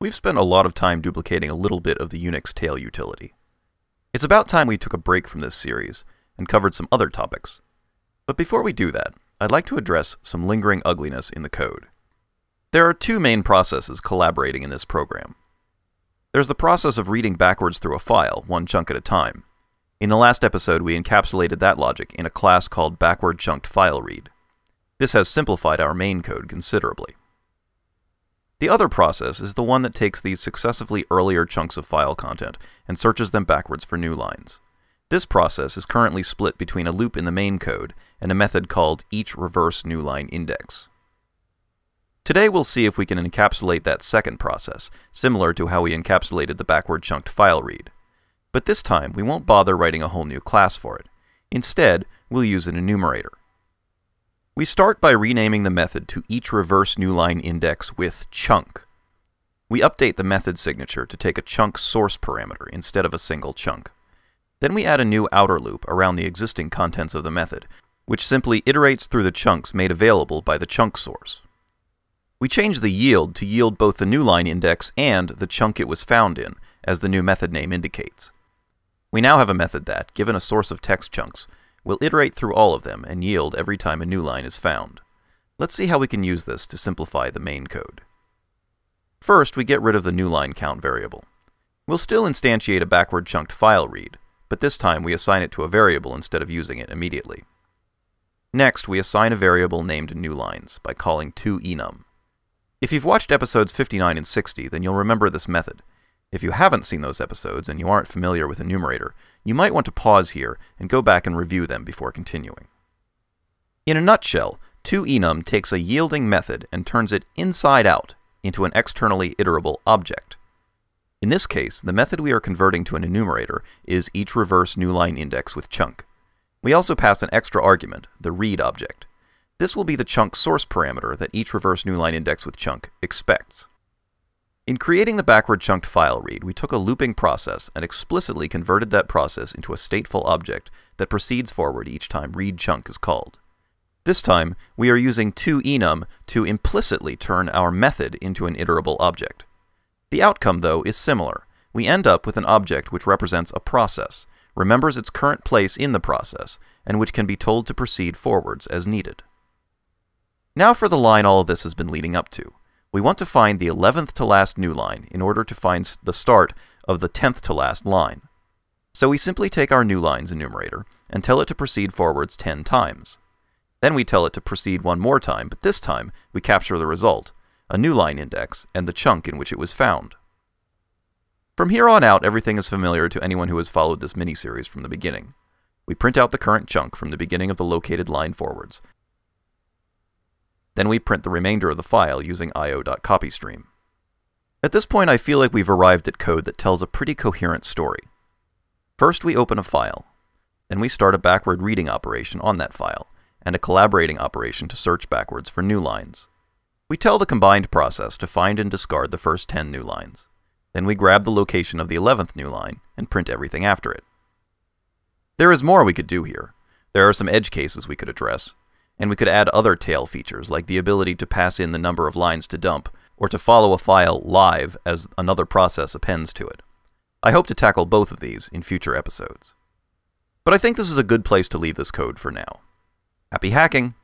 We've spent a lot of time duplicating a little bit of the Unix tail utility. It's about time we took a break from this series and covered some other topics. But before we do that, I'd like to address some lingering ugliness in the code. There are two main processes collaborating in this program. There's the process of reading backwards through a file, one chunk at a time. In the last episode, we encapsulated that logic in a class called backward chunked file read. This has simplified our main code considerably. The other process is the one that takes these successively earlier chunks of file content and searches them backwards for new lines. This process is currently split between a loop in the main code and a method called each reverse new line index. Today we'll see if we can encapsulate that second process, similar to how we encapsulated the backward chunked file read. But this time we won't bother writing a whole new class for it. Instead, we'll use an enumerator. We start by renaming the method to each reverse new line index with chunk. We update the method signature to take a chunk source parameter instead of a single chunk. Then we add a new outer loop around the existing contents of the method, which simply iterates through the chunks made available by the chunk source. We change the yield to yield both the new line index and the chunk it was found in, as the new method name indicates. We now have a method that, given a source of text chunks, will iterate through all of them and yield every time a new line is found. Let's see how we can use this to simplify the main code. First, we get rid of the new line count variable. We'll still instantiate a backward chunked file read, but this time we assign it to a variable instead of using it immediately. Next, we assign a variable named newlines by calling toenum. If you've watched episodes 59 and 60, then you'll remember this method. If you haven't seen those episodes and you aren't familiar with enumerator, you might want to pause here and go back and review them before continuing. In a nutshell, toenum takes a yielding method and turns it inside out into an externally iterable object. In this case, the method we are converting to an enumerator is each reverse new line index with chunk. We also pass an extra argument, the read object. This will be the chunk source parameter that each reverse new line index with chunk expects. In creating the backward chunked file read, we took a looping process and explicitly converted that process into a stateful object that proceeds forward each time read chunk is called. This time, we are using toenum to implicitly turn our method into an iterable object. The outcome, though, is similar. We end up with an object which represents a process, remembers its current place in the process, and which can be told to proceed forwards as needed. Now for the line all of this has been leading up to. We want to find the 11th to last new line in order to find the start of the 10th to last line. So we simply take our new lines enumerator and tell it to proceed forwards 10 times. Then we tell it to proceed one more time, but this time we capture the result, a new line index, and the chunk in which it was found. From here on out, everything is familiar to anyone who has followed this mini-series from the beginning. We print out the current chunk from the beginning of the located line forwards. Then we print the remainder of the file using io.copystream. At this point, I feel like we've arrived at code that tells a pretty coherent story. First, we open a file. Then we start a backward reading operation on that file, and a collaborating operation to search backwards for new lines. We tell the combined process to find and discard the first 10 new lines. Then we grab the location of the 11th new line and print everything after it. There is more we could do here. There are some edge cases we could address, and we could add other tail features like the ability to pass in the number of lines to dump, or to follow a file live as another process appends to it. I hope to tackle both of these in future episodes. But I think this is a good place to leave this code for now. Happy hacking!